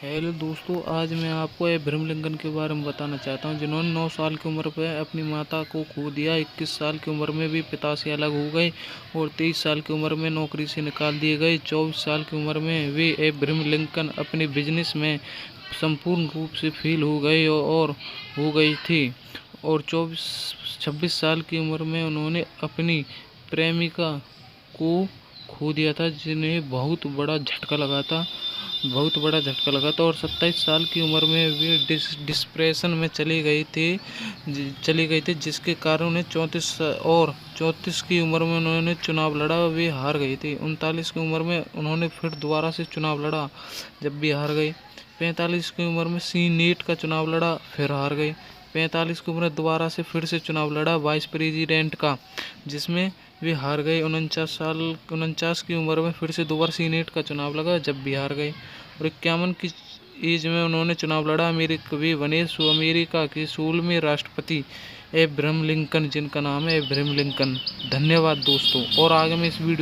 Hello दोस्तों, आज मैं आपको अब्राहम लिंकन के बारे में बताना चाहता हूं, जिन्होंने 9 साल की उम्र पर अपनी माता को खो दिया। 21 साल की उम्र में भी पिता से अलग हो गए और 23 साल की उम्र में नौकरी से निकाल दिए गए। 24 साल की उम्र में वे अब्राहम लिंकन अपने बिजनेस में संपूर्ण रूप से फेल हो गए और हो गई थी और 26 साल की उम्र में उन्होंने अपनी प्रेमिका को खो दिया था, जिन्हें बहुत बड़ा झटका लगा था और 27 साल की उम्र में वे डिप्रेशन में चली गई थी, जिसके कारण उन्हें 34 की उम्र में उन्होंने चुनाव लड़ा, वे हार गई थी। 39 की उम्र में उन्होंने फिर दोबारा से चुनाव लड़ा, जब भी हार गई। 45 की उम्र में सीनेट का चुनाव लड़ा, फिर हार गई। 45 की उम्र में दोबारा से फिर से चुनाव लड़ा वाइस प्रेसिडेंट का, जिसमें वे हार गए। 49 की उम्र में फिर से दोबारा सीनेट का चुनाव लगा, जब भी हार गए। और 51 की एज में उन्होंने चुनाव लड़ा, वे बने अमेरिका के 16वें राष्ट्रपति अब्राहम लिंकन, जिनका नाम है अब्राहम लिंकन। धन्यवाद दोस्तों, और आगे में इस वीडियो